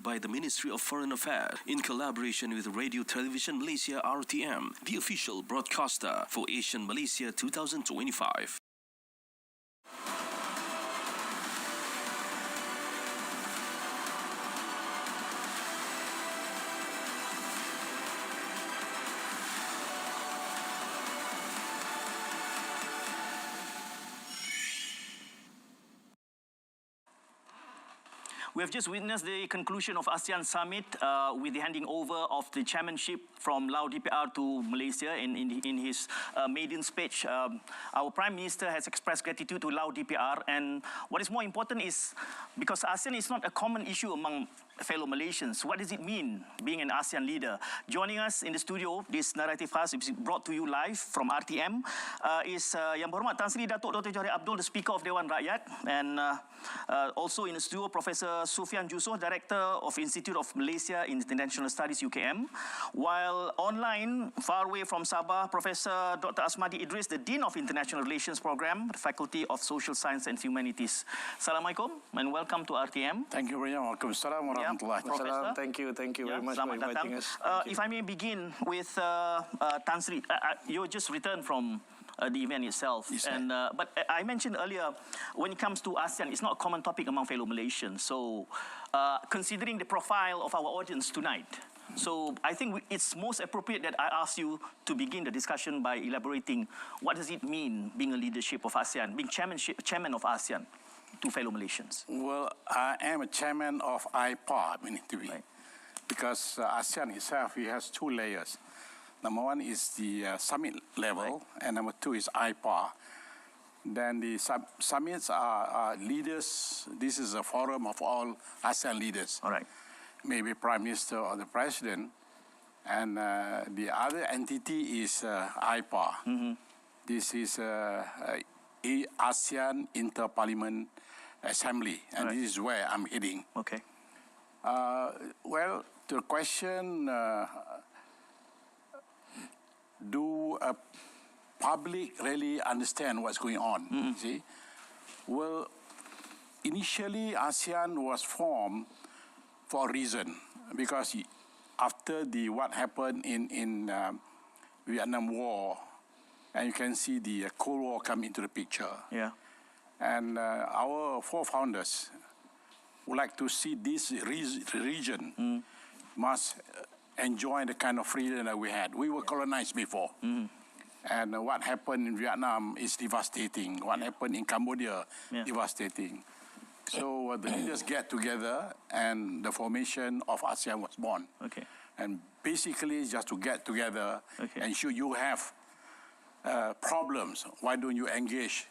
by the Ministry of Foreign Affairs in collaboration with Radio Television Malaysia RTM, the official broadcaster for Asian Malaysia 2025. We have just witnessed the conclusion of ASEAN Summit with the handing over of the chairmanship from Lao DPR to Malaysia. In his maiden speech, our Prime Minister has expressed gratitude to Lao DPR. And what is more important is, because ASEAN is not a common issue among fellow Malaysians, what does it mean being an ASEAN leader? Joining us in the studio, this Naratif khas is brought to you live from RTM, is Yang Berhormat Tan Sri Datuk Dr. Johari Abdul, the Speaker of Dewan Rakyat, and also in the studio, Professor Sufian Jusoh, Director of Institute of Malaysia International Studies, UKM, while online, far away from Sabah, Professor Dr. Asmadi Idris, the Dean of International Relations Program, Faculty of Social Science and Humanities. Assalamualaikum and welcome to RTM. Thank you very much. Waalaikumsalam warahmatullahi wabarakatuh. Thank you very much for inviting us. If I may begin with Tan Sri, you just returned from the event itself. Yes, but I mentioned earlier, when it comes to ASEAN, it's not a common topic among fellow Malaysians. So, considering the profile of our audience tonight, so I think it's most appropriate that I ask you to begin the discussion by elaborating what does it mean being a leadership of ASEAN, being chairman of ASEAN to fellow Malaysians. Well, I am a chairman of IPAR, right. Because ASEAN itself, it has two layers. Number one is the summit level, right. And number two is IPAR. Then the summits are leaders. This is a forum of all ASEAN leaders. All right. Maybe Prime Minister or the President. And the other entity is IPAR. Mm-hmm. This is ASEAN Inter-Parliament Assembly, and right. This is where I'm heading. Okay. Well, the question, do a public really understand what's going on? Mm-hmm. See? Well, initially ASEAN was formed for a reason, because after what happened in Vietnam War, and you can see the Cold War come into the picture. Yeah. And our four founders would like to see this region must enjoy the kind of freedom that we had. We were colonized before. And what happened in Vietnam is devastating. What happened in Cambodia, devastating. So the leaders get together and the formation of ASEAN was born. Okay. And basically just to get together and show you have problems. Why don't you engage,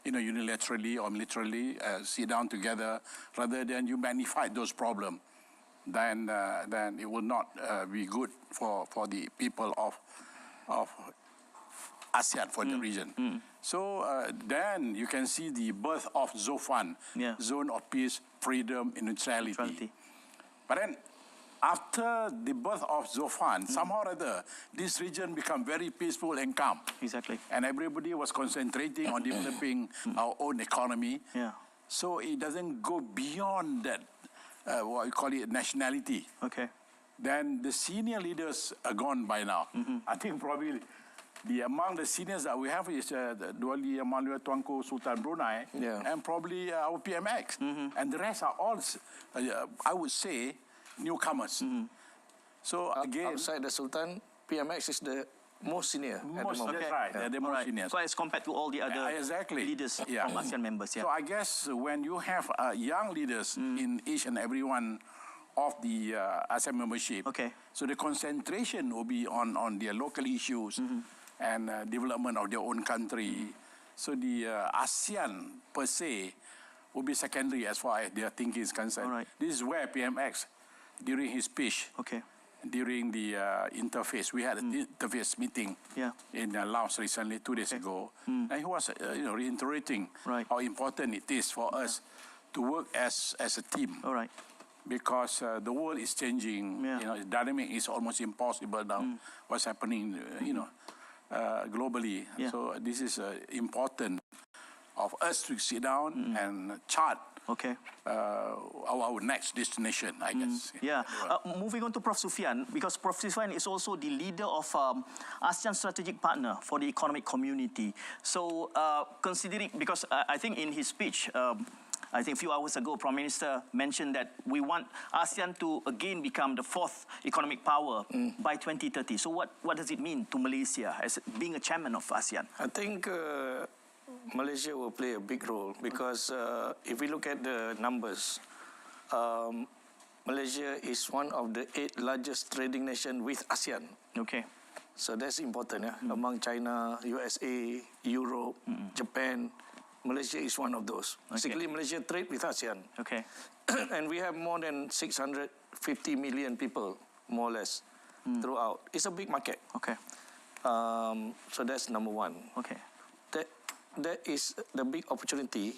unilaterally or militarily, sit down together, rather than you magnify those problems? Then it will not be good for the people of ASEAN, for the region. So then you can see the birth of ZOFAN, Zone of Peace, Freedom, and Neutrality. But then, after the birth of ZOFAN, somehow or other, this region became very peaceful and calm. Exactly. And everybody was concentrating on developing our own economy. Yeah. So it doesn't go beyond that, what we call it, nationality. Okay. Then the senior leaders are gone by now. I think probably among the seniors that we have is Dua Lipa Amalia Tuanku Sultan Brunei, and probably our PMX. And the rest are all, I would say, newcomers. So again, outside the Sultan, PMX is the most senior at the moment. That's right. They're the most senior. So as compared to all the other leaders from ASEAN members. So I guess when you have young leaders in each and every one of the ASEAN membership, so the concentration will be on their local issues and development of their own country. So the ASEAN per se will be secondary as far as their thinking is concerned. Right. This is where PMX, during his speech, during the interface, we had an interface meeting in Laos recently, 2 days ago, and he was reiterating how important it is for us to work as a team. All right. Because the world is changing, the dynamic is almost impossible now. What's happening, globally. So this is important of us to sit down and chart Okay. our next destination, I guess. Yeah. Moving on to Prof. Sufian, because Prof. Sufian is also the leader of ASEAN Strategic Partner for the Economic Community. So, considering, because I think in his speech, I think a few hours ago, Prime Minister mentioned that we want ASEAN to again become the fourth economic power by 2030. So what does it mean to Malaysia as being a chairman of ASEAN? I think Malaysia will play a big role because if we look at the numbers, Malaysia is one of the 8 largest trading nations with ASEAN. Okay. So that's important, among China, USA, Europe, Japan. Malaysia is one of those. Basically, Malaysia trade with ASEAN. Okay. And we have more than 650 million people, more or less, throughout. It's a big market. Okay. So that's number one. Okay. That is the big opportunity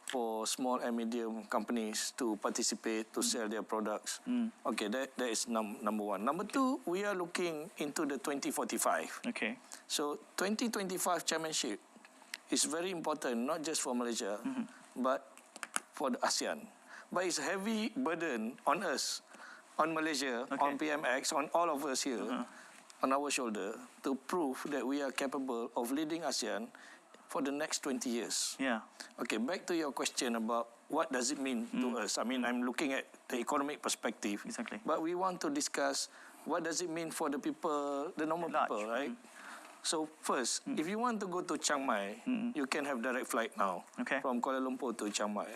for small and medium companies to participate, to sell their products. Okay, that is number one. Number two, we are looking into the 2045. Okay. So 2025 chairmanship is very important, not just for Malaysia, but for the ASEAN. But it's a heavy burden on us, on Malaysia, on PMX, on all of us here, on our shoulder, to prove that we are capable of leading ASEAN for the next 20 years. Yeah. Okay, back to your question about what does it mean to us. I mean, I'm looking at the economic perspective. Exactly. But we want to discuss what does it mean for the people, the normal people, right? So first, if you want to go to Chiang Mai, you can have direct flight now from Kuala Lumpur to Chiang Mai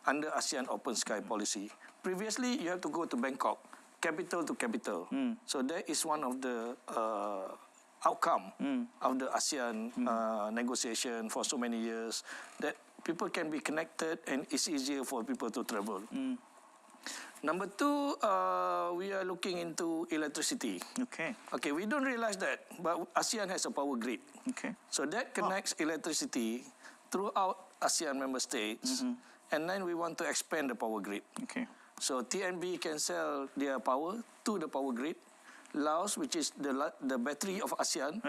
under ASEAN Open Sky policy. Previously, you have to go to Bangkok, capital to capital. So that is one of the outcome of the ASEAN negotiation for so many years, that people can be connected and it's easier for people to travel. Number two, we are looking into electricity. Okay, we don't realize that, but ASEAN has a power grid. So that connects electricity throughout ASEAN member states, and then we want to expand the power grid. So TNB can sell their power to the power grid. Laos, which is the battery of ASEAN,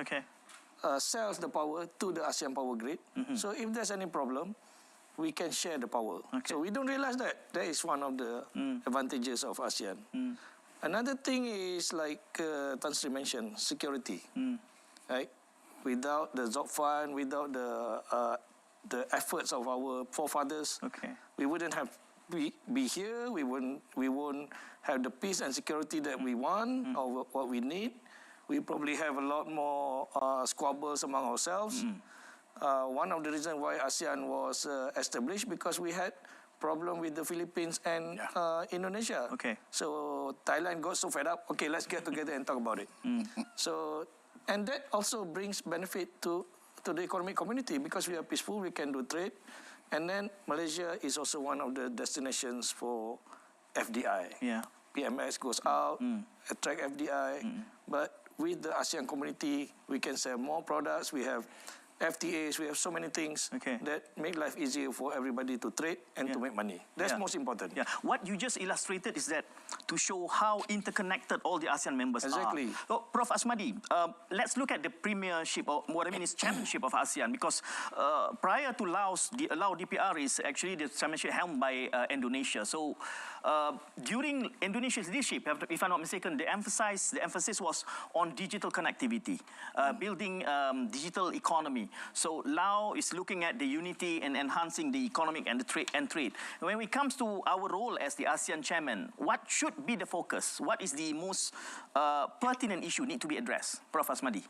sells the power to the ASEAN power grid. So if there's any problem, we can share the power. So we don't realize that. That is one of the advantages of ASEAN. Another thing is, like Tan Sri mentioned, security. Right? Without the ZOP fund, without the efforts of our forefathers, we wouldn't have be here. We won't have the peace and security that we want or what we need. We probably have a lot more squabbles among ourselves. One of the reasons why ASEAN was established, because we had problem with the Philippines and Indonesia. So Thailand got so fed up. Okay, let's get together and talk about it. So, and that also brings benefit to the economic community, because we are peaceful, we can do trade, and then Malaysia is also one of the destinations for FDI. PMX goes out, attract FDI, but with the ASEAN community, we can sell more products. We have FTAs, we have so many things that make life easier for everybody to trade and to make money. That's most important. What you just illustrated is that to show how interconnected all the ASEAN members are. So, Prof. Asmadi, let's look at the premiership, or what I mean is chairmanship of ASEAN, because prior to Laos, the Lao DPR is actually the chairmanship helmed by Indonesia. So during Indonesia's leadership, if I'm not mistaken, the emphasis was on digital connectivity, building digital economy. So Laos is looking at the unity and enhancing the economic and the trade. When it comes to our role as the ASEAN chairman, what should be the focus? What is the most pertinent issue need to be addressed? Prof. Asmadi.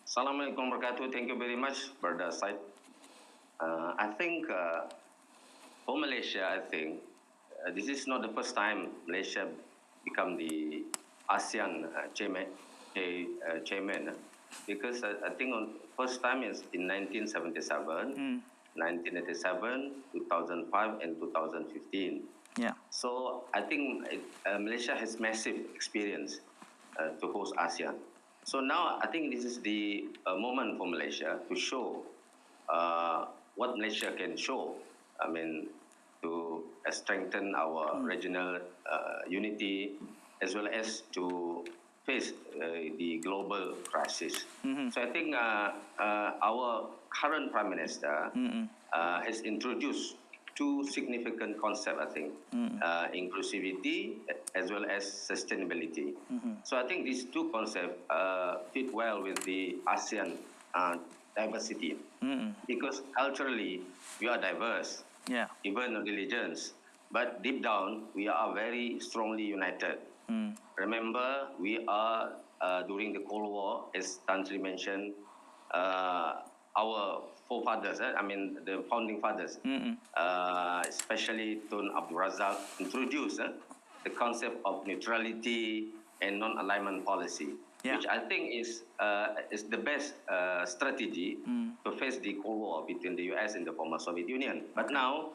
Assalamualaikum warahmatullahi wabarakatuh. Thank you very much, Brother Said. I think for Malaysia, I think this is not the first time Malaysia become the ASEAN chairman. Because I think on first time is in 1977, 1987, 2005, and 2015. So I think Malaysia has massive experience to host ASEAN. So now I think this is the moment for Malaysia to show what Malaysia can show. I mean, to strengthen our regional unity, as well as to face the global crisis. So I think our current Prime Minister has introduced two significant concepts, I think, inclusivity as well as sustainability. So I think these two concepts fit well with the ASEAN diversity, because culturally we are diverse, even religions, but deep down we are very strongly united. Remember, we are during the Cold War, as Tan Sri mentioned, our forefathers, the founding fathers, especially Tun Abdul Razak, introduced the concept of neutrality and non-alignment policy, which I think is the best strategy to face the Cold War between the US and the former Soviet Union. But now,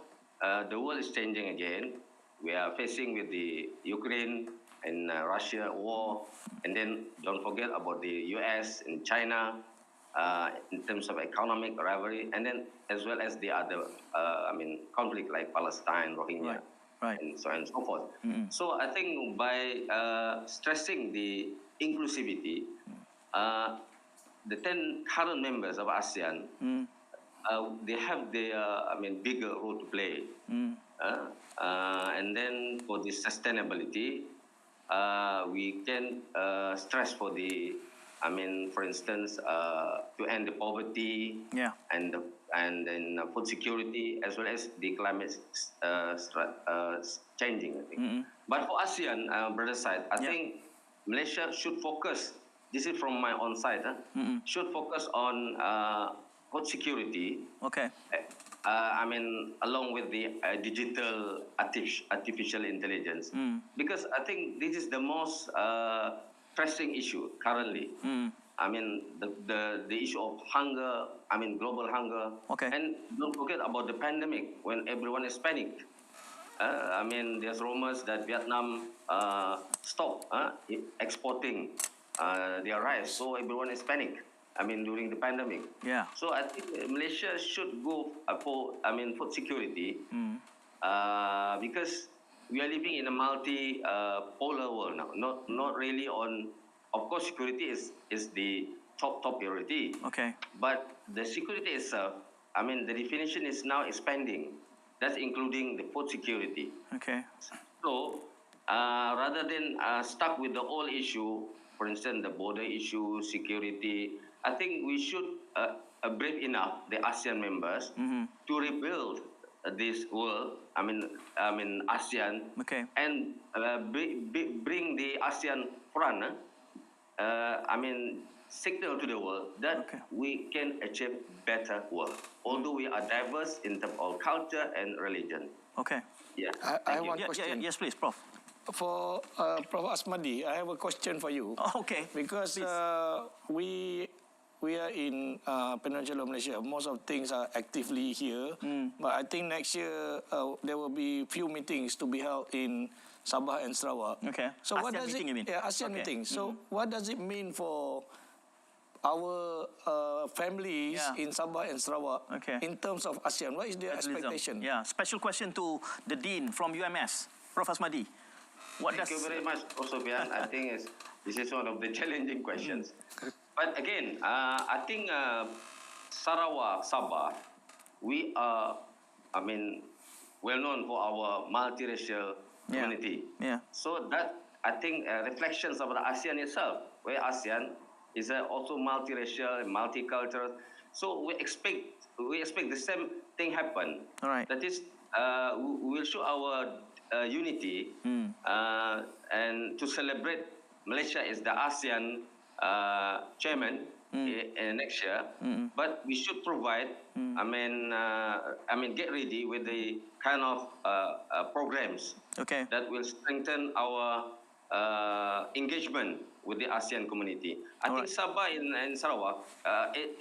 the world is changing again. We are facing with the Ukraine and Russia war, and then don't forget about the US and China, in terms of economic rivalry, and then as well as the other, conflict like Palestine, Rohingya, and so on and so forth. So I think by stressing the inclusivity, the 10 current members of ASEAN, they have their, bigger role to play. And then for the sustainability, we can stress for the, for instance, to end the poverty, and then food security, as well as the climate changing, I think. But for ASEAN, brother side, I think Malaysia should focus, this is from my own side, should focus on food security. Along with the digital artificial intelligence, because I think this is the most pressing issue currently. The issue of hunger, global hunger. And don't forget about the pandemic when everyone is panicked. There's rumors that Vietnam stopped exporting their rice, so everyone is panicked. During the pandemic. So I think Malaysia should go for, food security, because we are living in a multi-polar world now. Not really on, of course, security is the top priority. But the security itself, the definition is now expanding. That's including the food security. So rather than stuck with the old issue, for instance, the border issue, security, I think we should brave enough, the ASEAN members, to rebuild this world, ASEAN, and bring the ASEAN front, signal to the world that we can achieve better world, although we are diverse in terms of culture and religion. Yeah. I have one question. Yes, please, Prof. For Prof. Asmadi, I have a question for you. Because we are in Peninsular Malaysia. Most of things are actively here. But I think next year there will be few meetings to be held in Sabah and Sarawak. So what does meeting, it? you mean? ASEAN meeting. So what does it mean for our families in Sabah and Sarawak in terms of ASEAN? What is their expectation? Special question to the Dean from UMS, Prof. Asmadi. Thank you very much, Prof. Sofian. I think this is one of the challenging questions. But again, I think Sarawak, Sabah, we are, well known for our multiracial community. So that, I think, reflections of the ASEAN itself, where ASEAN is also multiracial and multicultural. So we expect the same thing happen. That is, we will show our unity and to celebrate Malaysia as the ASEAN chairman next year, but we should provide, get ready with the kind of programs that will strengthen our engagement with the ASEAN community. I think Sabah and Sarawak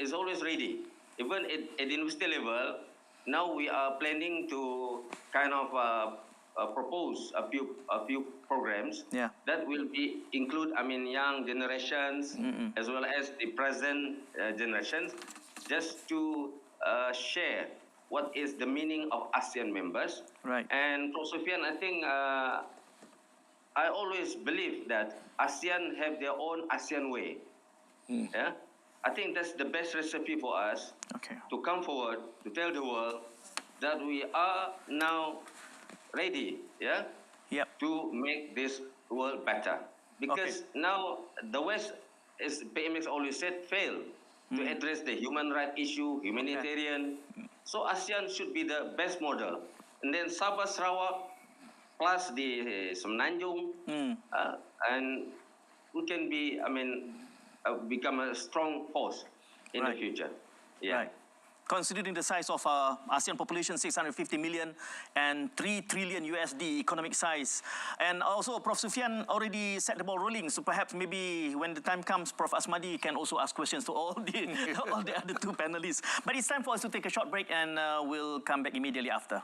is always ready, even at university level. Now we are planning to kind of propose a few programs that will include young generations as well as the present generations, just to share what is the meaning of ASEAN members. And Prof. Sofian, I think I always believe that ASEAN have their own ASEAN way. I think that's the best recipe for us to come forward to tell the world that we are now ready, to make this world better. Because now the West, as PMX always said, failed to address the human rights issue, humanitarian. So ASEAN should be the best model. And then Sabah, Sarawak, plus the Semenanjung, and we can be, become a strong force in the future. Right. Considering the size of ASEAN population, 650 million and 3 trillion USD economic size. And also, Prof. Sufian already set the ball rolling, so perhaps maybe when the time comes, Prof. Asmadi can also ask questions to all the other two panelists. But it's time for us to take a short break, and we'll come back immediately after.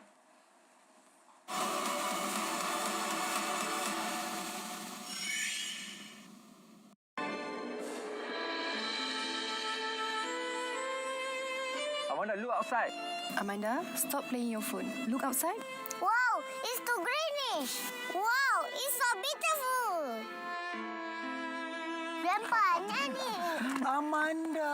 Amanda, look outside. Amanda, stop playing your phone. Look outside. Wow, it's too greenish. Wow, it's so beautiful. Grandpa, Nani. Amanda.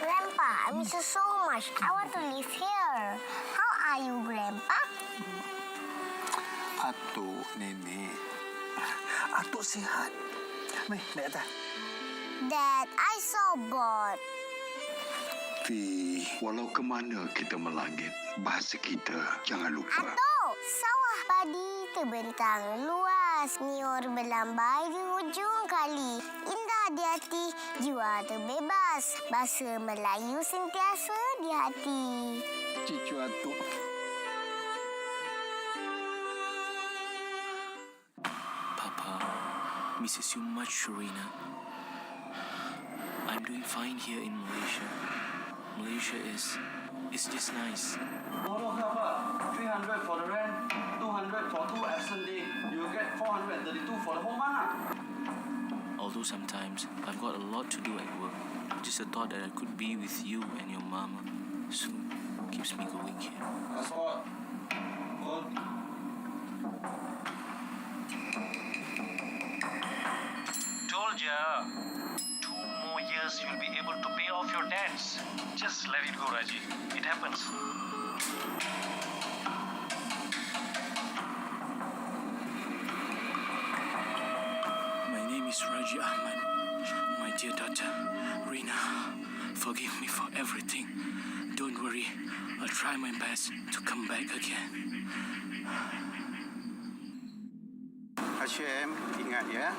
Grandpa, I miss you so much. I want to live here. How are you, Grandpa? Atuk, Nenek. Atuk sihat. Mari, naik atas. Dad, I so bored. Fi, walau ke mana kita melangit, bahasa kita jangan lupa. Atuk, sawah padi terbentang luas, niur berlambai di hujung kali. Indah di hati, jiwa terbebas. Bahasa Melayu sentiasa di hati. Cucu Atuk. Papa, misses you much, Sharina. I'm doing fine here in Malaysia. Malaysia is just nice. Tomorrow, Sabah, 300 for the rent, 200 for 2 absent day. You will get 432 for the whole month. Although sometimes I've got a lot to do at work, just the thought that I could be with you and your mama soon keeps me going here. That's all. Good. Told ya. 2 more years you'll be able to pay off your debts. Just let it go, Raji. It happens. My name is Raji Ahmad. My dear daughter, Rina, forgive me for everything. Don't worry, I'll try my best to come back again. Hashim, ingat ya.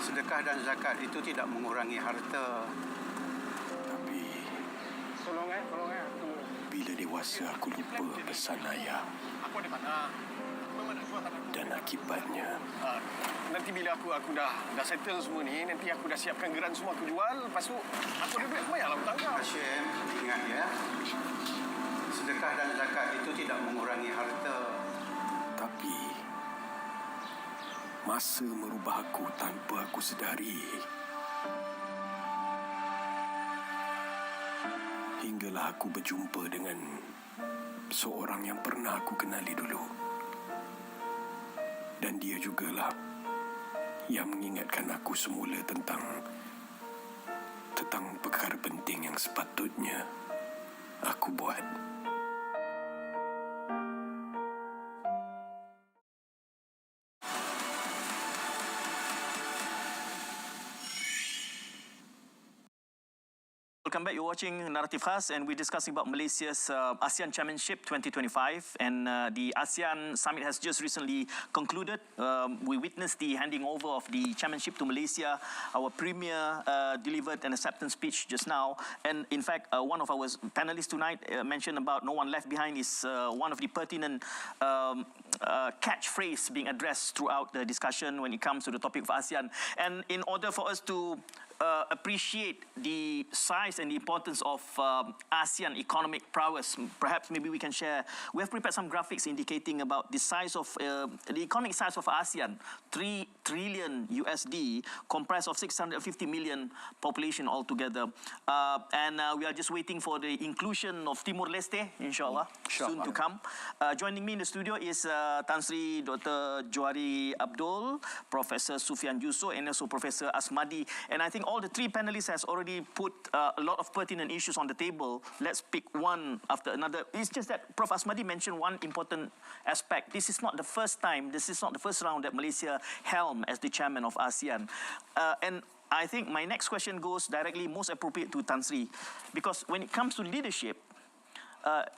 Sedekah dan zakat itu tidak mengurangi harta. Tapi Tolong. bila dewasa aku lupa pesan ayah. Aku ada mana? Dan akibatnya Nanti bila aku dah settle semua ni, nanti aku dah siapkan geran semua aku jual, lepas tu aku ada duit bayarlah hutang kau. Hashim, ingat ya. Sedekah dan zakat itu tidak mengurangi harta. Tapi masa merubah aku tanpa aku sedari. Hinggalah aku berjumpa dengan seorang yang pernah aku kenali dulu. Dan dia jugalah yang mengingatkan aku semula tentang perkara penting yang sepatutnya aku buat. Welcome back. You're watching Naratif Khas, and we're discussing about Malaysia's ASEAN Chairmanship 2025. And the ASEAN Summit has just recently concluded. We witnessed the handing over of the chairmanship to Malaysia. Our Premier delivered an acceptance speech just now. And in fact, one of our panelists tonight mentioned about no one left behind is one of the pertinent catchphrase being addressed throughout the discussion when it comes to the topic of ASEAN. And in order for us to appreciate the size and the importance of ASEAN economic prowess, perhaps maybe we can share. We have prepared some graphics indicating about the size of the economic size of ASEAN, 3 trillion USD, comprised of 650 million population altogether. And we are just waiting for the inclusion of Timor-Leste, inshallah, soon to come. Joining me in the studio is Tan Sri Dr. Johari Abdul, Professor Sufian Yusof, and also Professor Asmadi. And I think all the three panelists has already put a lot of pertinent issues on the table. Let's pick one after another. It's just that Prof. Asmadi mentioned one important aspect. This is not the first time, this is not the first round that Malaysia helmed as the chairman of ASEAN. And I think my next question goes directly most appropriate to Tan Sri, because when it comes to leadership,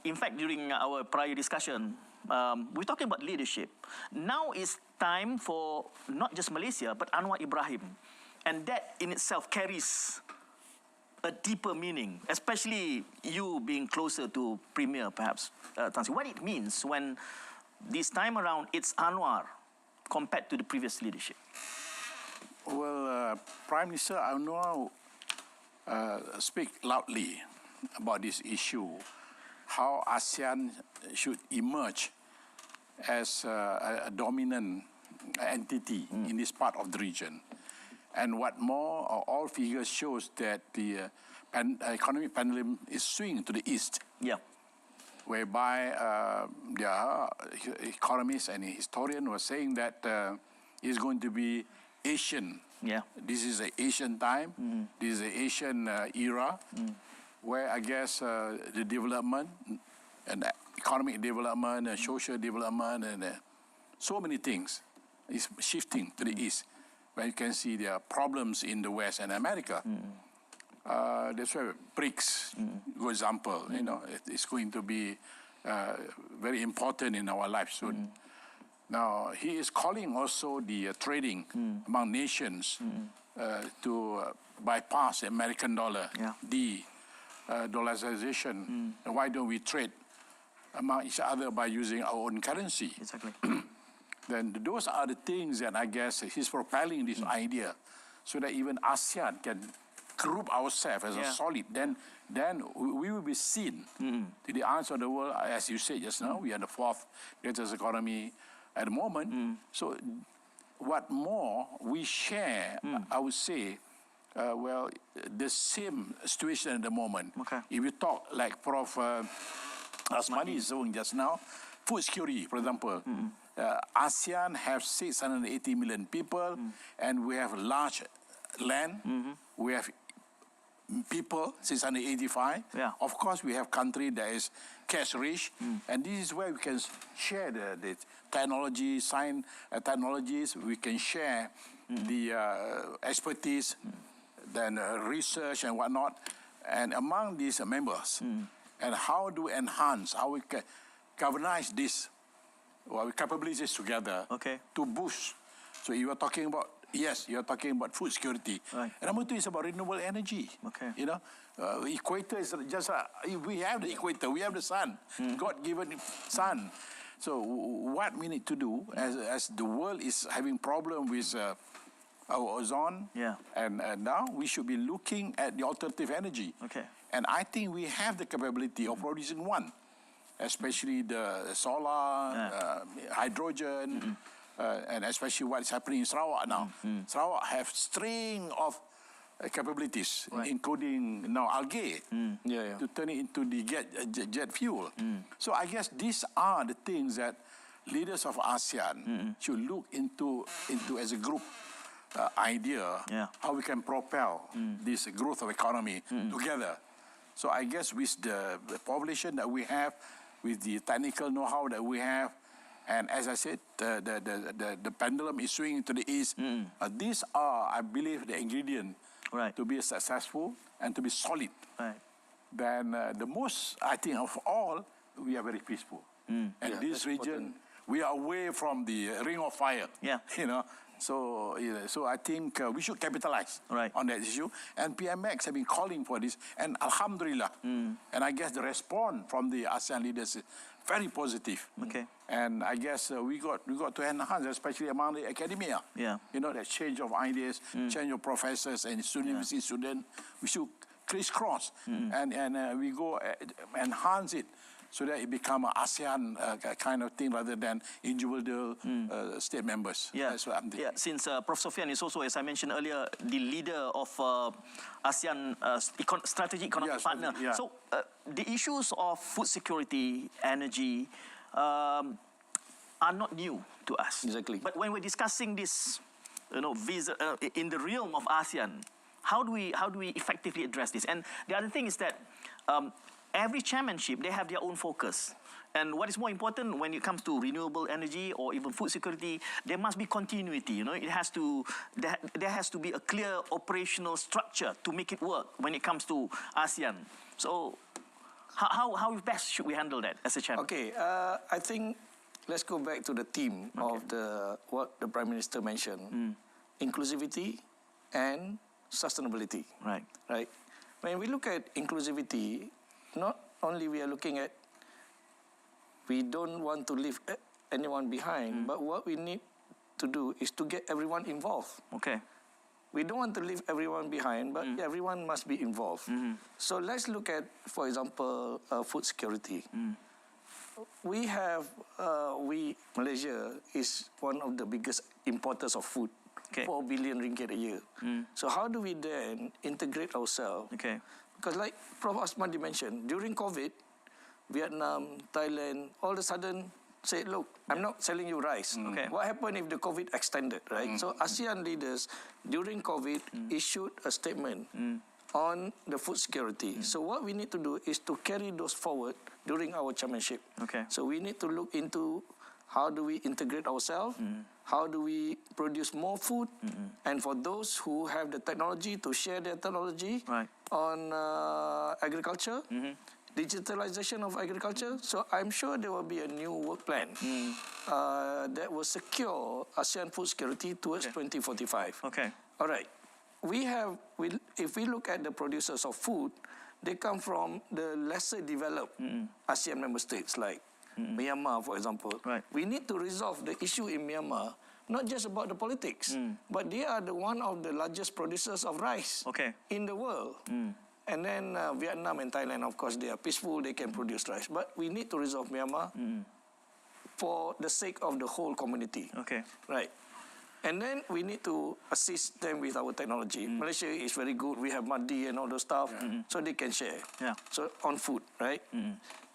in fact, during our prior discussion, we're talking about leadership. Now is time for not just Malaysia, but Anwar Ibrahim. And that in itself carries a deeper meaning, especially you being closer to Premier, perhaps, Tan Sri. What it means when this time around it's Anwar compared to the previous leadership? Well, Prime Minister Anwar speak loudly about this issue, how ASEAN should emerge as a dominant entity in this part of the region. And what more, all figures shows that the economic pendulum is swinging to the east. Yeah. Whereby the economists and historians were saying that it's going to be Asian. Yeah. This is an Asian time. This is an Asian era, where I guess the development and economic development and social development and so many things is shifting to the east. Where you can see there are problems in the West and America. That's why BRICS, for example, you know, it's going to be very important in our life soon. Now, he is calling also the trading among nations to bypass the American dollar, dollarization. Why don't we trade among each other by using our own currency? Exactly. Then those are the things that I guess he's propelling this idea, so that even ASEAN can group ourselves as a solid. Then we will be seen to the eyes of the world. As you said just now, we are the fourth greatest economy at the moment. So what more we share, I would say, well, the same situation at the moment. Okay. If you talk like Prof. Asmadi is saying just now, food security, for example. ASEAN have 680 million people, and we have large land. We have people, 685. Yeah. Of course, we have country that is cash rich, and this is where we can share the technology, science technologies. We can share the expertise, then research and whatnot, and among these members. And how do we enhance, how we can galvanize this, our capabilities together to boost. So you are talking about, yes, you are talking about food security. Right. And number two is about renewable energy. Okay. You know, equator is just, we have the equator, we have the sun, God-given sun. So what we need to do, as the world is having problem with our ozone, and now we should be looking at the alternative energy. Okay. And I think we have the capability of producing one, especially the solar, hydrogen, and especially what's happening in Sarawak now. Sarawak have string of capabilities, including now algae, to turn it into the jet fuel. So I guess these are the things that leaders of ASEAN should look into as a group idea, how we can propel this growth of economy together. So I guess with the population that we have, with the technical know-how that we have, and as I said, the pendulum is swinging to the east. These are, I believe, the ingredient to be successful and to be solid. Then the most, I think, of all, we are very peaceful. And this region, we are away from the ring of fire. You know, so I think we should capitalize on that issue. And PMX have been calling for this, and Alhamdulillah. And I guess the response from the ASEAN leaders is very positive. Okay. And I guess we got to enhance, especially among the academia. You know, that change of ideas, change of professors and university students. We should crisscross and we go enhance it so that it become an ASEAN kind of thing rather than individual state members. Yeah. That's what I'm thinking. Yeah, since Prof. Sofian is also, as I mentioned earlier, the leader of ASEAN strategic economic partner. Yeah. So the issues of food security, energy, are not new to us. Exactly. But when we're discussing this, in the realm of ASEAN, how do we effectively address this? And the other thing is that every chairmanship, they have their own focus. And what is more important when it comes to renewable energy or even food security, there must be continuity. It has to there has to be a clear operational structure to make it work when it comes to ASEAN. So, how best should we handle that as a chairman? Okay, I think let's go back to the theme of what the Prime Minister mentioned: inclusivity and sustainability. Right. Right. When we look at inclusivity, not only we are looking at we don't want to leave anyone behind, but what we need to do is to get everyone involved. Okay. We don't want to leave everyone behind, but everyone must be involved. So let's look at, for example, food security. We have, Malaysia is one of the biggest importers of food, 4 billion ringgit a year. So how do we then integrate ourselves? Okay. Because like Prof. Asmadi mentioned, during COVID, Vietnam, Thailand, all of a sudden say, look, I'm not selling you rice. Okay. What happened if the COVID extended, right? So ASEAN leaders during COVID issued a statement on the food security. So what we need to do is to carry those forward during our chairmanship. Okay. So we need to look into how do we integrate ourselves, how do we produce more food, and for those who have the technology to share their technology on agriculture, digitalization of agriculture. So I'm sure there will be a new work plan that will secure ASEAN food security towards 2045. Okay. All right. If we look at the producers of food, they come from the lesser developed ASEAN member states like Myanmar, for example. Right. We need to resolve the issue in Myanmar, not just about the politics, but they are one of the largest producers of rice in the world. And then Vietnam and Thailand, of course, they are peaceful, they can produce rice. But we need to resolve Myanmar for the sake of the whole community. Okay. Right. And then we need to assist them with our technology. Malaysia is very good. We have Madi and all those stuff, so they can share. Yeah. So on food, right?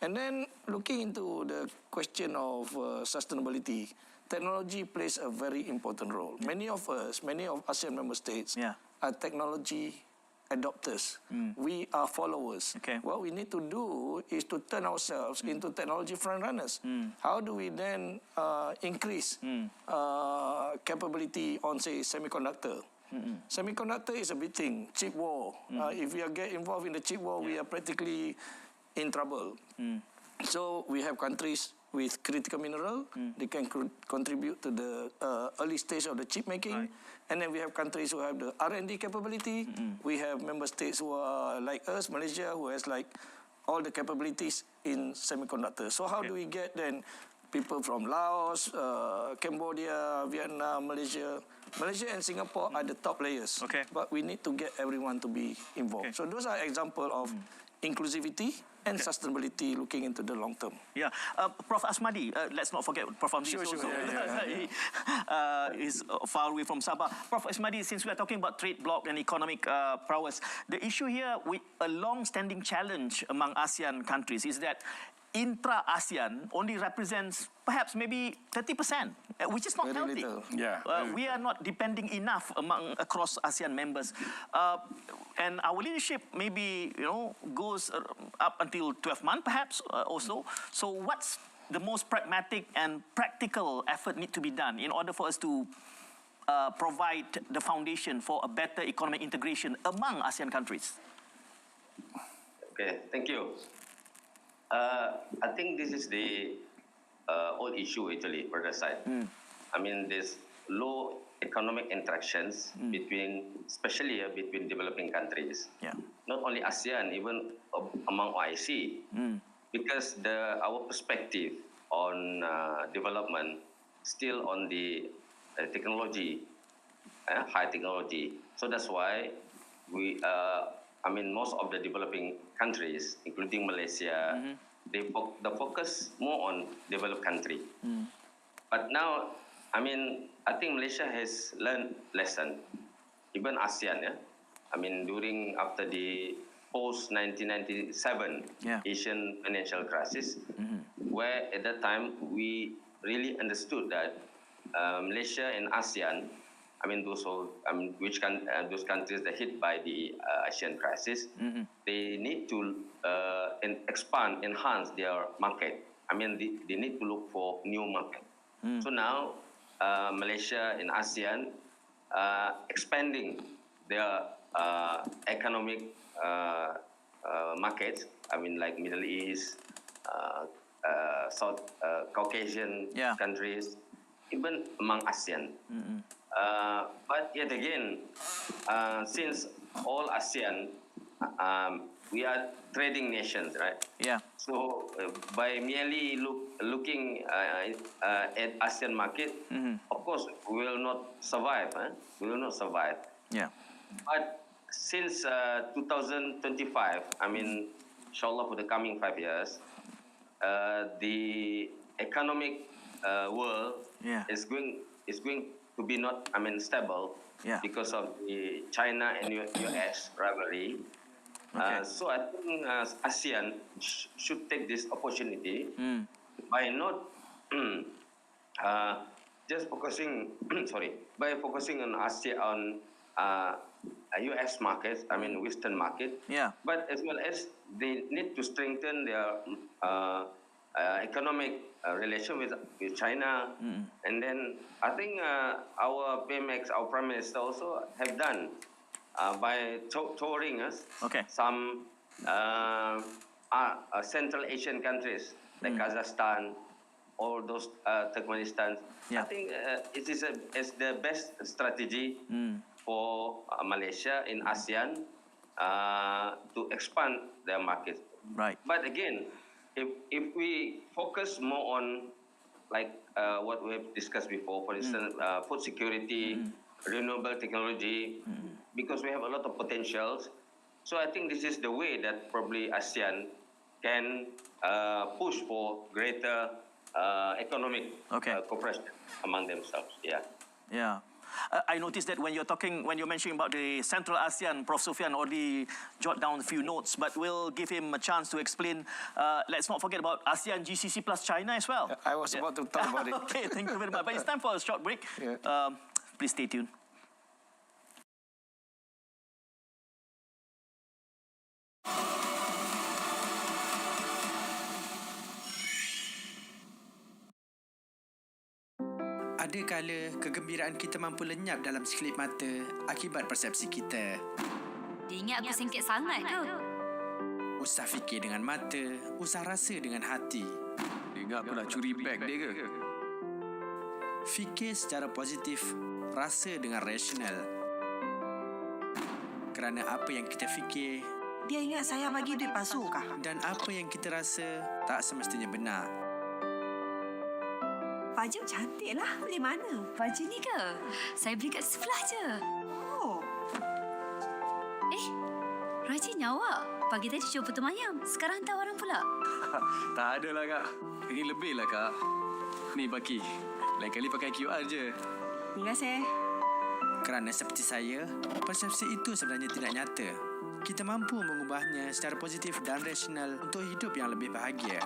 And then looking into the question of sustainability, technology plays a very important role. Many of ASEAN member states are technology adopters. We are followers. Okay. What we need to do is to turn ourselves into technology front runners. How do we then increase capability on, say, semiconductor? Semiconductor is a big thing. Chip war. If we get involved in the chip war, we are practically in trouble. So we have countries with critical mineral. They can contribute to the early stage of the chip making. And then we have countries who have the R&D capability. We have member states who are like us, Malaysia, who has like all the capabilities in semiconductors. So how do we get then people from Laos, Cambodia, Vietnam, Malaysia? Malaysia and Singapore are the top players. Okay. But we need to get everyone to be involved. Okay. So those are examples of inclusivity and sustainability looking into the long term. Yeah. Prof. Asmadi, let's not forget Prof. Amdi Sure, also. yeah. He is far away from Sabah. Prof. Asmadi, since we are talking about trade bloc and economic prowess, the issue here with a long-standing challenge among ASEAN countries is that intra-ASEAN only represents perhaps maybe 30%, which is not Very healthy. little. We are not depending enough across ASEAN members. And our leadership maybe, goes up until 12 months perhaps also. So what's the most pragmatic and practical effort need to be done in order for us to provide the foundation for a better economic integration among ASEAN countries? Okay, thank you. I think this is the old issue actually for the side. I mean, this low economic interactions especially between developing countries. Not only ASEAN, even among OIC. Because our perspective on development still on the technology, high technology. So that's why most of the developing countries, including Malaysia, the focus more on developed country. But now, I mean, I think Malaysia has learned lesson. Even ASEAN, yeah. I mean, after the post-1997 Asian financial crisis, where at that time we really understood that Malaysia and ASEAN, I mean, those countries that hit by the Asian crisis, they need to expand, enhance their market. I mean, they need to look for new market. So now, Malaysia and ASEAN expanding their economic markets. I mean, like Middle East, South Caucasian countries, even among ASEAN. But yet again, since all ASEAN, we are trading nations, right? Yeah. So by merely looking at ASEAN market, of course, we will not survive. We will not survive. Yeah. But since 2025, I mean, inshallah, for the coming 5 years, the economic world is going to be not, I mean, stable because of the China and US rivalry. So I think ASEAN should take this opportunity by not just focusing, by focusing on ASEAN, US markets, I mean Western market, but as well as they need to strengthen their economic relation with China. And then I think our PMX, our Prime Minister also have done by touring us some Central Asian countries like Kazakhstan, all those Turkmenistan. I think it is the best strategy for Malaysia in ASEAN to expand their market. Right. But again, if we focus more on like what we have discussed before, for instance, food security, renewable technology, because we have a lot of potentials. So I think this is the way that probably ASEAN can push for greater economic cooperation among themselves. Yeah. I noticed that when you're mentioning about the Central ASEAN, Prof. Sophian already jot down a few notes, but we'll give him a chance to explain. Let's not forget about ASEAN, GCC plus China as well. I was about to talk about it. Okay, thank you very much. But it's time for a short break. Please stay tuned. Ada kala kegembiraan kita mampu lenyap dalam sekelip mata akibat persepsi kita. Dia ingat aku singkit sangat ke? Usah fikir dengan mata, usah rasa dengan hati. Dia ingat aku nak curi beg dia ke? Fikir secara positif, rasa dengan rasional. Kerana apa yang kita fikir, dia ingat saya bagi duit palsu kah? Dan apa yang kita rasa tak semestinya benar. Baju cantik lah. Beli mana? Baju ni ke? Saya beli kat sebelah je. Oh. Raji nyawa. Pagi tadi jual putu mayam. Sekarang hantar orang pula. Tak ada lah, Kak. Ini lebih lah, Kak. Ni, Baki. Lain kali pakai QR je. Terima kasih. Kerana seperti saya, persepsi itu sebenarnya tidak nyata. Kita mampu mengubahnya secara positif dan rasional untuk hidup yang lebih bahagia.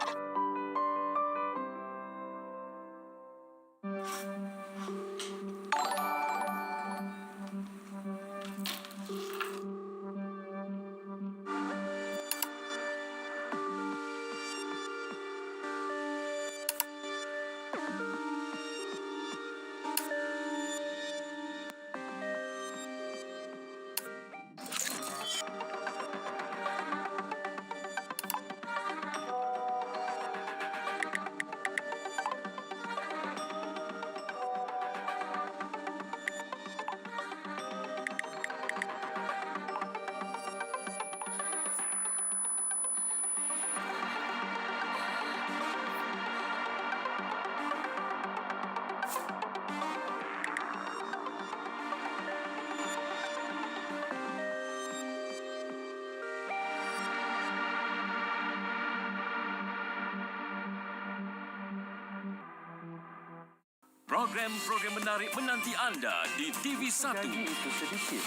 Program-program menarik menanti anda di TV1. Gaji itu sedikit.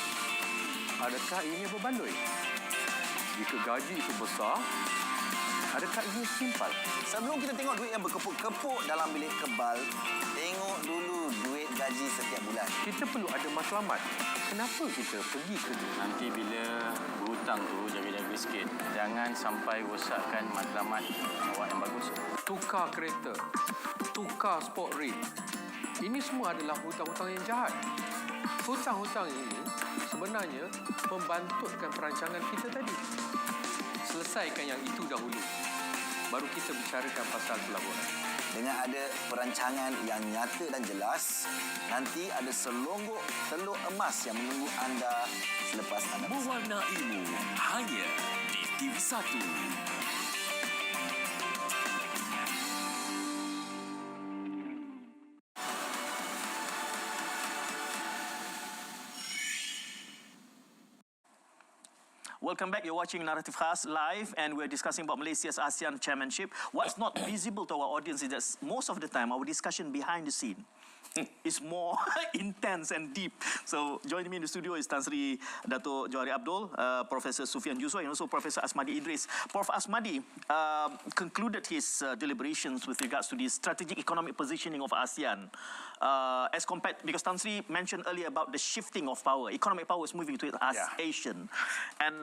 Adakah ini berbaloi? Jika gaji itu besar, adakah ini simpal? Sebelum kita tengok duit yang berkepuk-kepuk dalam bilik kebal, tengok dulu duit gaji setiap bulan. Kita perlu ada matlamat. Kenapa kita pergi kerja? Nanti bila berhutang tu, jaga-jaga sikit. Jangan sampai rosakkan matlamat awak yang bagus. Tukar kereta, tukar sport rig. Ini semua adalah hutang-hutang yang jahat. Hutang-hutang ini sebenarnya membantutkan perancangan kita tadi. Selesaikan yang itu dahulu. Baru kita bicarakan pasal pelaburan. Dengan ada perancangan yang nyata dan jelas, nanti ada selonggok telur emas yang menunggu anda selepas anda besar. Mewarna ilmu hanya di TV1. Welcome back. You're watching Naratif Khas live, and we're discussing about Malaysia's ASEAN Chairmanship. What's not visible to our audience is that most of the time, our discussion behind the scene is more intense and deep. So joining me in the studio is Tan Sri Dato' Johari Abdul, Professor Sufian Juswa, and also Professor Asmadi Idris. Prof. Asmadi concluded his deliberations with regards to the strategic economic positioning of ASEAN as compared, because Tan Sri mentioned earlier about the shifting of power. Economic power is moving to Asian. And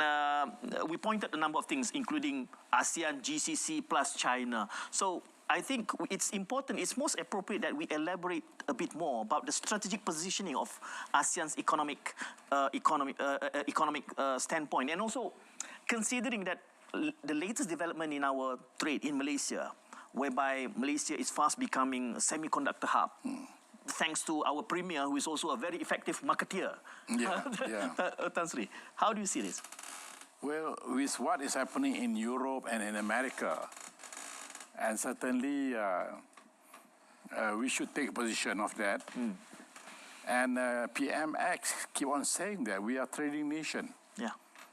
we pointed a number of things, including ASEAN, GCC plus China. So I think it's important, it's most appropriate that we elaborate a bit more about the strategic positioning of ASEAN's economic standpoint. And also considering that the latest development in our trade in Malaysia, whereby Malaysia is fast becoming a semiconductor hub, thanks to our premier, who is also a very effective marketeer. Tan Sri, how do you see this? Well, with what is happening in Europe and in America, and certainly we should take position of that. And PMX keep on saying that we are a trading nation.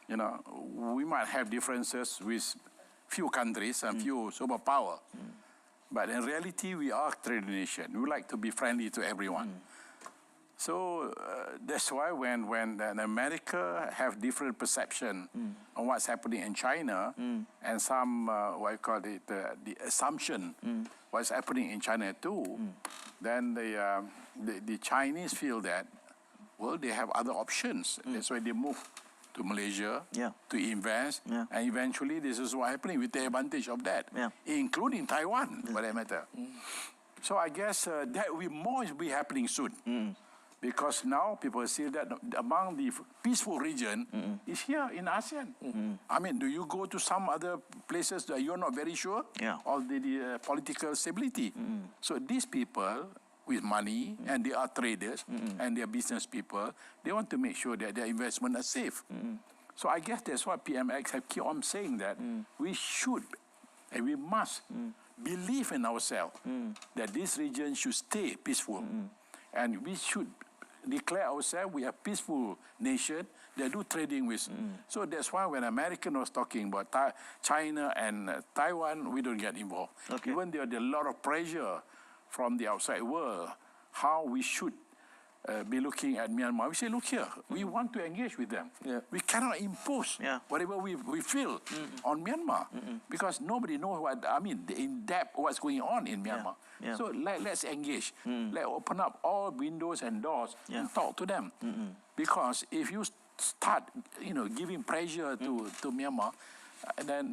You know, we might have differences with few countries and few superpower, but in reality, we are a trading nation. We like to be friendly to everyone. So that's why when America have different perception on what's happening in China, and some what I call it the assumption what's happening in China too, then the Chinese feel that, well, they have other options. That's why they move to Malaysia to invest, and eventually this is what's happening. We take advantage of that, including Taiwan, for that matter. So I guess that will more be happening soon. Because now people see that among the peaceful region is here in ASEAN. I mean, do you go to some other places that you're not very sure of the political stability? So these people with money, and they are traders, and they are business people, they want to make sure that their investment are safe. So I guess that's what PMX have keep on saying, that we should and we must believe in ourselves that this region should stay peaceful. And we should declare ourselves we are a peaceful nation that do trading with. So that's why when American was talking about China and Taiwan, we don't get involved. Even there are a lot of pressure from the outside world, how we should be looking at Myanmar. We say, look here, we want to engage with them. We cannot impose whatever we feel on Myanmar, because nobody knows what, I mean, in depth what's going on in Myanmar. So let's engage. Let's open up all windows and doors and talk to them. Because if you start, giving pressure to Myanmar, then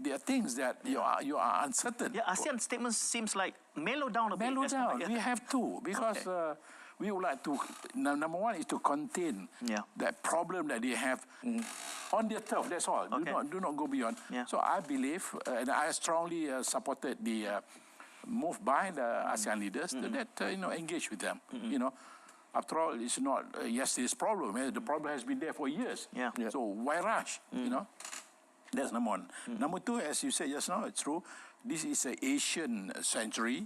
there are things that you are uncertain. ASEAN statement seems like mellow down a bit. Mellow down. We have to, because we would like to, number one is to contain that problem that they have on their turf, that's all. Do not go beyond. So I believe, and I strongly supported the move by the ASEAN leaders that, engage with them. After all, it's not yesterday's problem. The problem has been there for years. So why rush, That's number one. Number two, as you said just now, it's true. This is an Asian century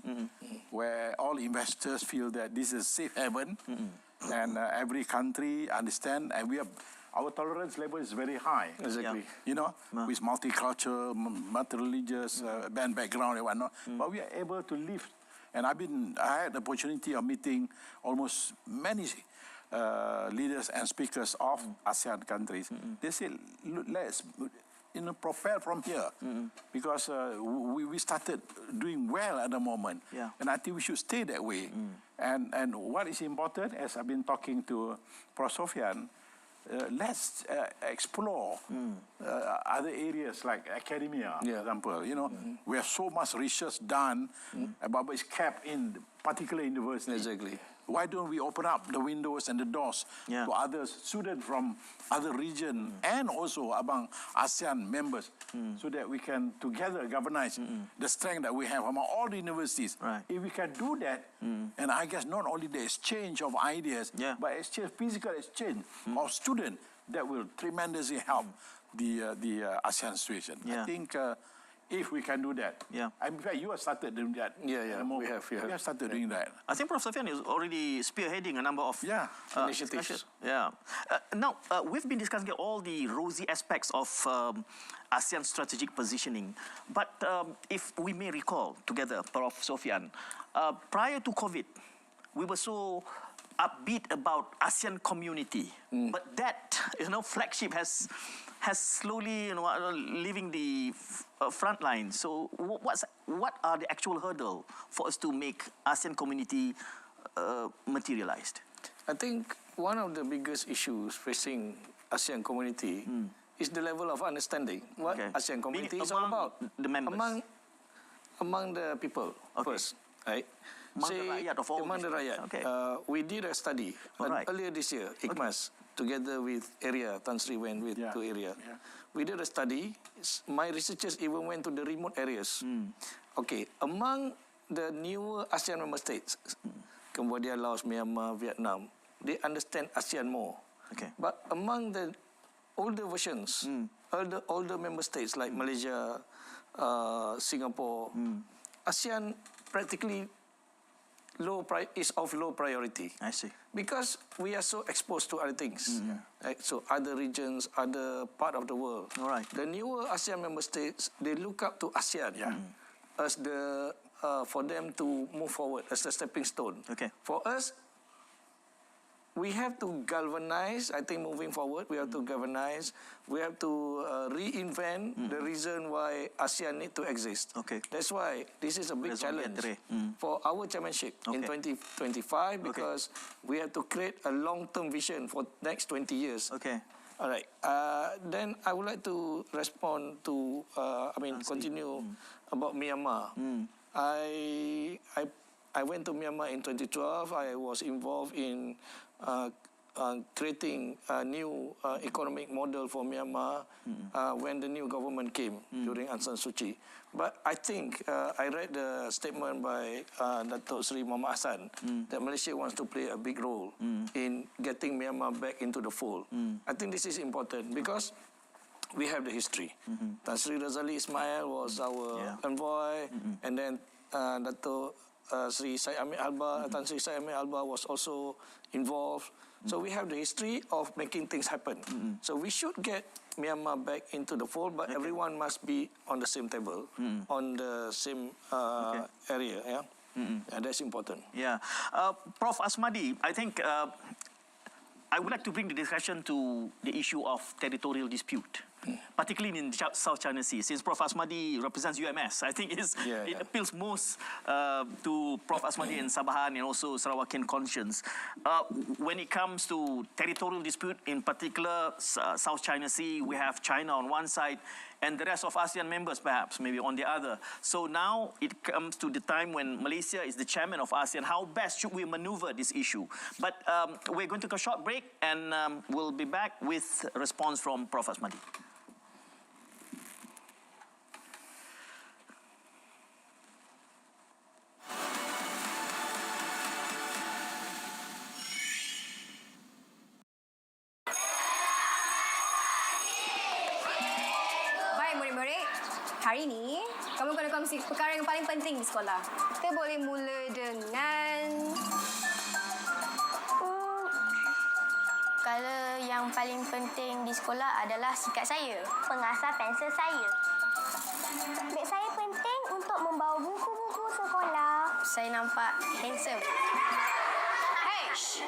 where all investors feel that this is a safe haven, and every country understand, and our tolerance level is very high. Exactly. With multicultural, multi-religious background and whatnot. But we are able to live And I had the opportunity of meeting almost many leaders and speakers of ASEAN countries. They say, let's propel from here, because we started doing well at the moment, and I think we should stay that way. And what is important, as I've been talking to Prof. Sofian, let's explore other areas like academia, for example. We have so much research done, but it's kept in particular universities. Exactly. Why don't we open up the windows and the doors to other students from other regions and also among ASEAN members, so that we can together galvanize the strength that we have among all the universities. If we can do that, and I guess not only the exchange of ideas, but physical exchange of students, that will tremendously help the ASEAN situation. I think if we can do that. In fact, you have started doing that. We have started doing that. I think Prof. Sofian is already spearheading a number of initiatives. Now, we've been discussing all the rosy aspects of ASEAN strategic positioning. But if we may recall together, Prof. Sofian, prior to COVID, we were so upbeat about ASEAN community. But that, flagship has slowly, leaving the front line. So what are the actual hurdle for us to make ASEAN community materialized? I think one of the biggest issues facing ASEAN community is the level of understanding what ASEAN community is all about. The members. Among the people first, right? Among the rakyat of all among the rakyat. We did a study earlier this year, ICMAS, together with area. Tan Sri went to area. We did a study. My researchers even went to the remote areas. Among the newer ASEAN member states, Cambodia, Laos, Myanmar, Vietnam, they understand ASEAN more. But among the older versions, older member states like Malaysia, Singapore, ASEAN practically is of low priority. I see. Because we are so exposed to other things. So other regions, other part of the world. The newer ASEAN member states, they look up to ASEAN as for them to move forward, as a stepping stone. For us, we have to galvanize, I think moving forward, we have to galvanize, we have to reinvent the reason why ASEAN need to exist. That's why this is a big challenge for our chairmanship in 2025, because we have to create a long-term vision for next 20 years. All right. Then I would like to respond to, continue about Myanmar. I went to Myanmar in 2012. I was involved in creating a new economic model for Myanmar when the new government came during Aung San Suu Kyi. But I think I read the statement by Datuk Seri Muhammad Hassan that Malaysia wants to play a big role in getting Myanmar back into the fold. I think this is important because we have the history. Tan Sri Razali Ismail was our envoy, and then Datuk Sri Syed Ahmed Alba, Tan Sri Syed Ahmed Alba was also involved. So we have the history of making things happen. So we should get Myanmar back into the fold, but everyone must be on the same table, on the same area. That's important. Prof. Asmadi, I think I would like to bring the discussion to the issue of territorial dispute, particularly in the South China Sea. Since Prof. Asmadi represents UMS, I think it appeals most to Prof. Asmadi and Sabahan and also Sarawakian conscience. When it comes to territorial dispute, in particular South China Sea, we have China on one side and the rest of ASEAN members perhaps maybe on the other. So now it comes to the time when Malaysia is the chairman of ASEAN. How best should we maneuver this issue? But we're going to take a short break and we'll be back with a response from Prof. Asmadi. Hari ni, kamu kena kongsi perkara yang paling penting di sekolah. Kita boleh mula dengan... Perkara yang paling penting di sekolah adalah sikat saya. Pengasah pensel saya. Beg saya penting untuk membawa buku-buku sekolah. saya nampak handsome. Hey, shh.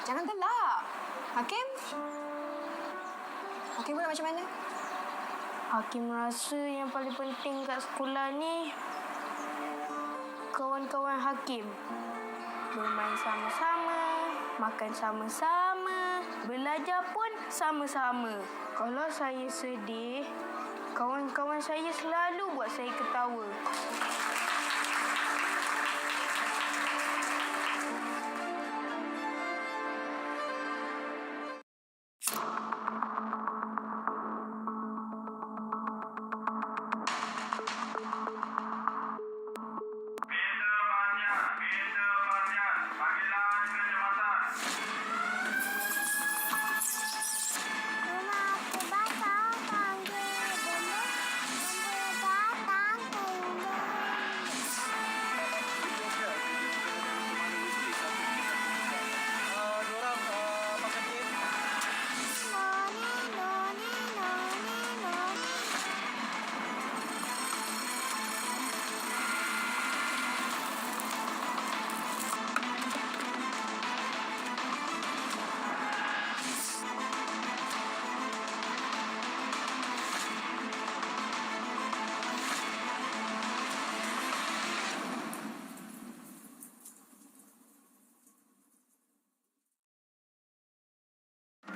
Jangan gelak. Hakim? Hakim pula macam mana? Hakim rasa yang paling penting kat sekolah ni kawan-kawan Hakim. Bermain sama-sama, makan sama-sama, belajar pun sama-sama. Kalau saya sedih, kawan-kawan saya selalu buat saya ketawa.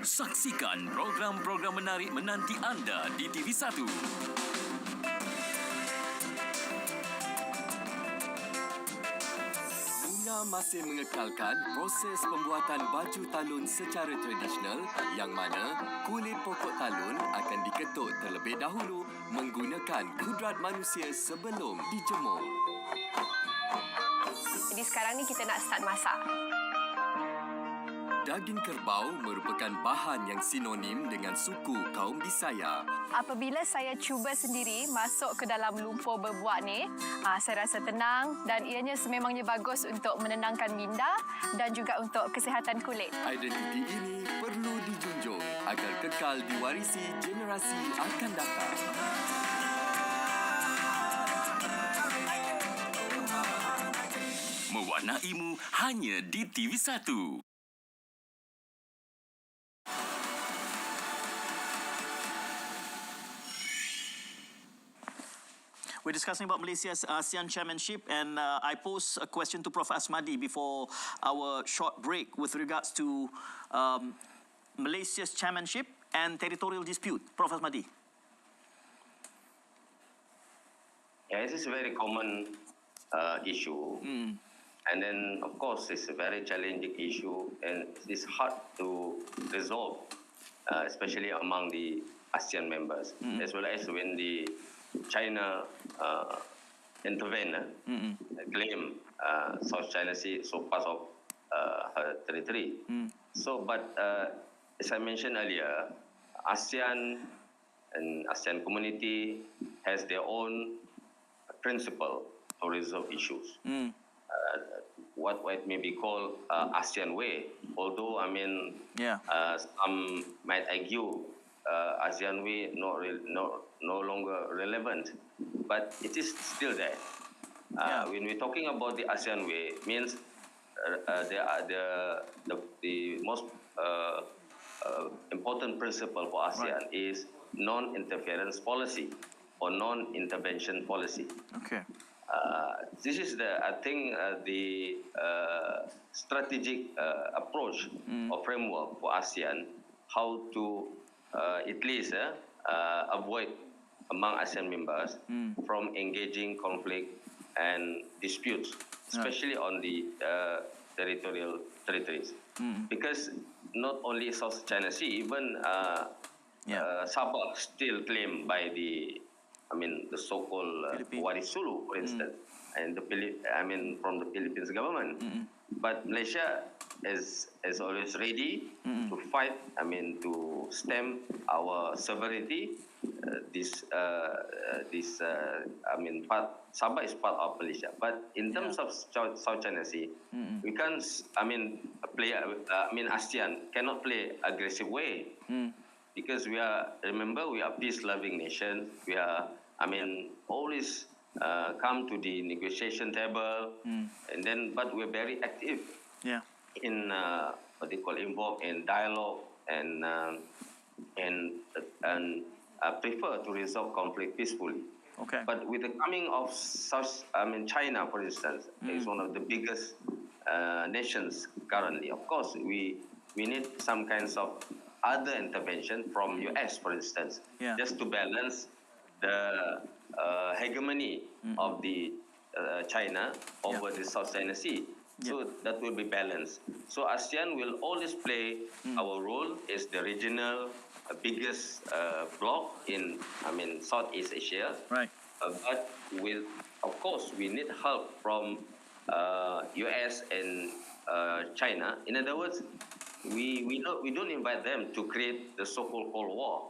Saksikan program-program menarik menanti anda di TV1. Bunga masih mengekalkan proses pembuatan baju talun secara tradisional yang mana kulit pokok talun akan diketuk terlebih dahulu menggunakan kudrat manusia sebelum dijemur. Jadi sekarang ni kita nak start masak. Daging kerbau merupakan bahan yang sinonim dengan suku kaum Bisaya. Apabila saya cuba sendiri masuk ke dalam lumpur berbuak ni, saya rasa tenang dan ianya sememangnya bagus untuk menenangkan minda dan juga untuk kesihatan kulit. Identiti ini perlu dijunjung agar kekal diwarisi generasi akan datang. Mewarnaimu hanya di TV1. We're discussing about Malaysia's Asean Chairmanship, and I posed a question to Prof. Asmadi before our short break with regards to Malaysia's Chairmanship and territorial dispute. Prof. Asmadi. Yeah, this is a very common issue. And then, of course, it's a very challenging issue, and it's hard to resolve, especially among the ASEAN members, as well as when the China intervened, claim South China Sea so part of her territory. So, but as I mentioned earlier, ASEAN and ASEAN community has their own principle to resolve issues. What may be called ASEAN way, although I mean, some might argue ASEAN way no longer relevant, but it is still there. When we're talking about the ASEAN way, means the most important principle for ASEAN is non-interference policy or non-intervention policy. Okay. This is I think the strategic approach or framework for ASEAN, how to at least avoid among ASEAN members from engaging conflict and disputes, especially on the territories. Because not only South China Sea, even Sabah still claimed by the so-called Warisulu, for instance, and from the Philippines government. But Malaysia is always ready to fight, to stem our sovereignty. Sabah is part of Malaysia. But in terms of South China Sea, we can't, play, ASEAN cannot play aggressive way. Because we are a peace-loving nation. We are, always come to the negotiation table, and then, but we're very active in what they call involved in dialogue and prefer to resolve conflict peacefully. Okay. But with the coming of China, for instance, is one of the biggest nations currently. Of course, we need some kinds of other intervention from US, for instance, just to balance the hegemony of the China over the South China Sea. So that will be balanced. So ASEAN will always play our role as the regional biggest bloc in, Southeast Asia. Right. But of course, we need help from US and China. In other words, we don't invite them to create the so-called Cold War.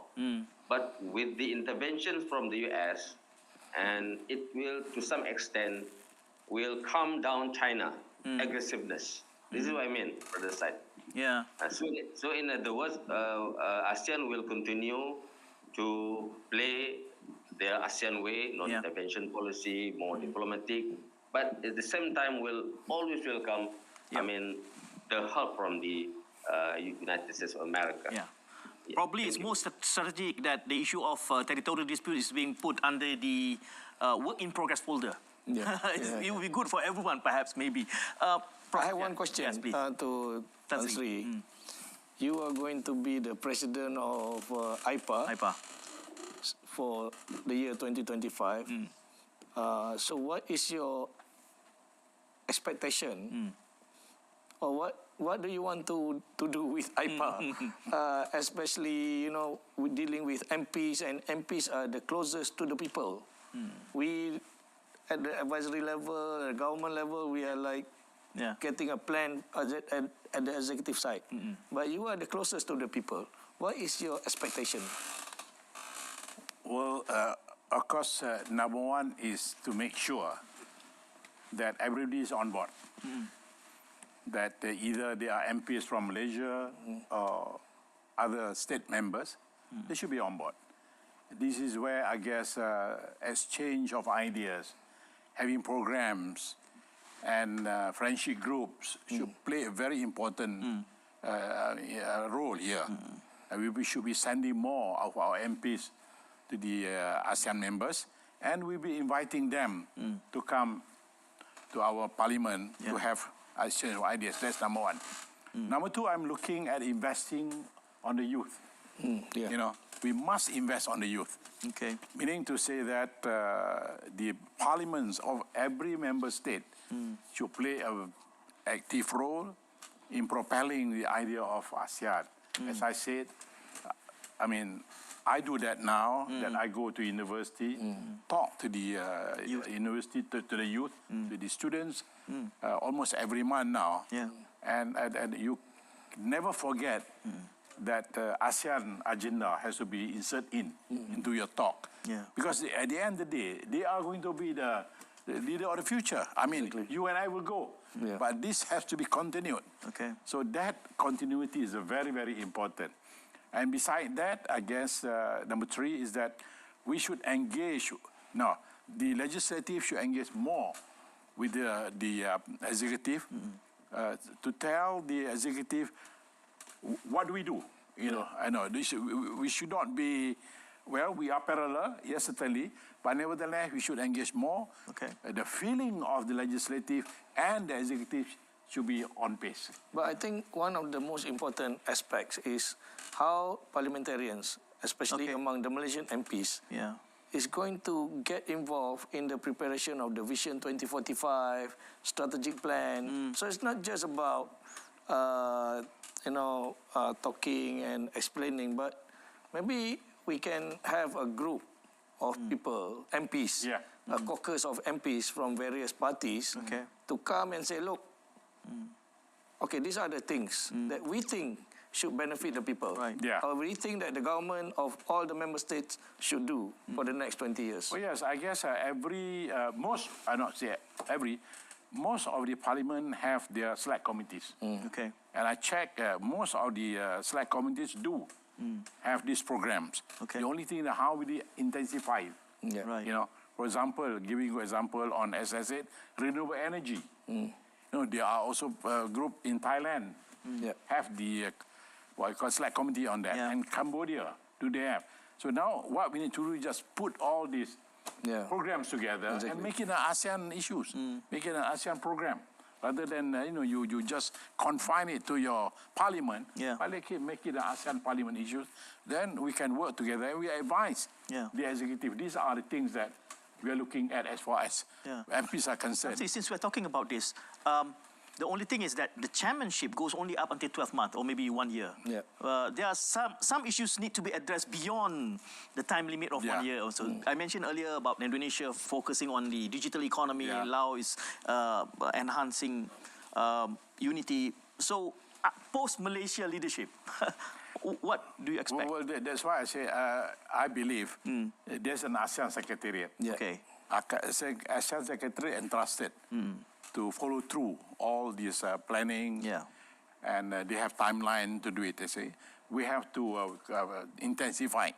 But with the intervention from the US, and it will, to some extent, will calm down China aggressiveness. This is what I mean, for the side. Yeah. So in other words, ASEAN will continue to play their ASEAN way, non-intervention policy, more diplomatic, but at the same time will always welcome, the help from the United States of America. Yeah. Probably it's more strategic that the issue of territorial dispute is being put under the work in progress folder. Yeah. It would be good for everyone, perhaps, maybe. I have one question to Tan Sri. You are going to be the president of IPA for the year 2025. So what is your expectation or what do you want to do with IPA? Especially, with dealing with MPs, and MPs are the closest to the people. We, at the advisory level, at government level, we are like getting a plan at the executive side. But you are the closest to the people. What is your expectation? Well, of course, number one is to make sure that everybody is on board. That either they are MPs from Malaysia or other state members, they should be on board. This is where, I guess, exchange of ideas, having programs, and friendship groups should play a very important role here. We should be sending more of our MPs to the ASEAN members, and we'll be inviting them to come to our parliament to have exchange of ideas. That's number one. Number two, I'm looking at investing on the youth. We must invest on the youth. Okay. Meaning to say that the parliaments of every member state should play an active role in propelling the idea of ASEAN. As I said, I do that now, that I go to university, talk to the university, to the youth, to the students, almost every month now. And you never forget that ASEAN agenda has to be inserted into your talk. Because at the end of the day, they are going to be the leader of the future. You and I will go. But this has to be continued. Okay. So that continuity is very, very important. And beside that, I guess number three is that we should engage. No, the legislative should engage more with the executive to tell the executive what do we do. I know we should not be. Well, we are parallel, yes, certainly, but nevertheless, we should engage more. Okay. The feeling of the legislative and the executive should be on pace. But I think one of the most important aspects is how parliamentarians, especially among the Malaysian MPs, is going to get involved in the preparation of the Vision 2045, strategic plan. So it's not just about, talking and explaining, but maybe we can have a group of people, MPs, a caucus of MPs from various parties to come and say, look, okay, these are the things that we think should benefit the people. Or we think that the government of all the member states should do for the next 20 years. Well, yes, I guess most of the parliament have their select committees. Okay. And I check, most of the select committees do have these programs. Okay. The only thing is how we intensify it. For example, giving you example on, as I said, renewable energy. There are also a group in Thailand have the what you call select committee on that, and Cambodia do they have. So now what we need to do is just put all these programs together and make it an ASEAN issues, make it an ASEAN program. Rather than you just confine it to your parliament, but make it an ASEAN parliament issues, then we can work together and we advise the executive. These are the things that we are looking at as far as MPs are concerned. Since we're talking about this, the only thing is that the chairmanship goes only up until 12 months or maybe 1 year. There are some issues need to be addressed beyond the time limit of 1 year also. I mentioned earlier about Indonesia focusing on the digital economy. Laos is enhancing unity. So post-Malaysia leadership, what do you expect? Well, that's why I say I believe there's an ASEAN Secretariat. ASEAN Secretariat entrusted to follow through all this planning, and they have timeline to do it. They say we have to intensify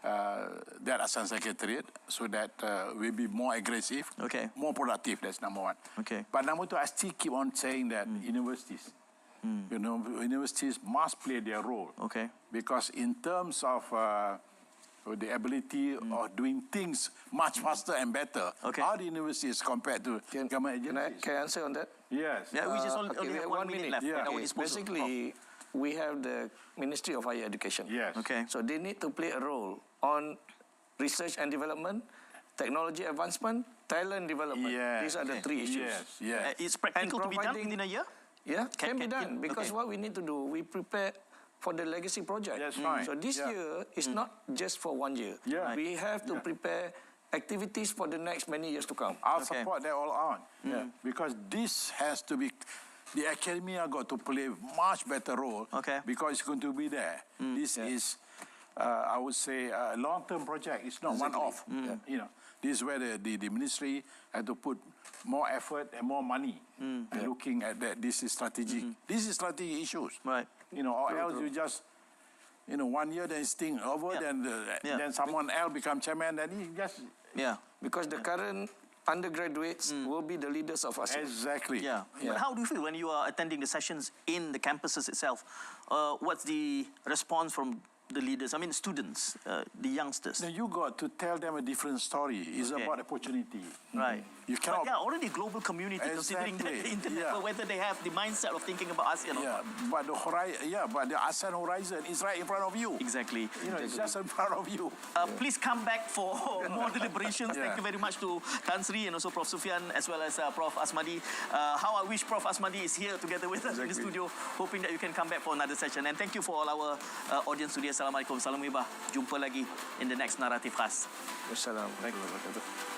that ASEAN Secretariat so that we'll be more aggressive, more productive. That's number one. But number two, I still keep on saying that universities. Universities must play their role. Because in terms of the ability of doing things much faster and better, how the universities compared to government agencies? Can I answer on that? Yes. We just only have 1 minute left. Basically, we have the Ministry of Higher Education. So they need to play a role on research and development, technology advancement, talent development. These are the three issues. It's practical to be done within a year? Can be done. Because what we need to do, we prepare for the legacy project. That's right. So this year is not just for 1 year. We have to prepare activities for the next many years to come. I'll support that all on. Because this has to be, the academia got to play much better role because it's going to be there. This is, I would say, a long-term project. It's not one-off. This is where the ministry had to put more effort and more money and looking at that. This is strategic. This is strategic issues. Or else you just, 1 year then it's thing over, then someone else become chairman, then he just... Because the current undergraduates will be the leaders of ASEAN. Exactly. But how do you feel when you are attending the sessions in the campuses itself? What's the response from the leaders, I mean students, the youngsters? Now you got to tell them a different story. It's about opportunity. Right. You cannot... But already global community considering the internet, but whether they have the mindset of thinking about ASEAN or not. But the ASEAN horizon is right in front of you. Exactly. It's just in front of you. Please come back for more deliberations. Thank you very much to Tan Sri and also Prof. Sufian as well as Prof. Asmadi. How I wish Prof. Asmadi is here together with us in the studio, hoping that you can come back for another session. And thank you for all our audience today. Assalamualaikum. Salam Ibah. Jumpa lagi in the next Naratif khas. Wassalamualaikum warahmatullahi wabarakatuh.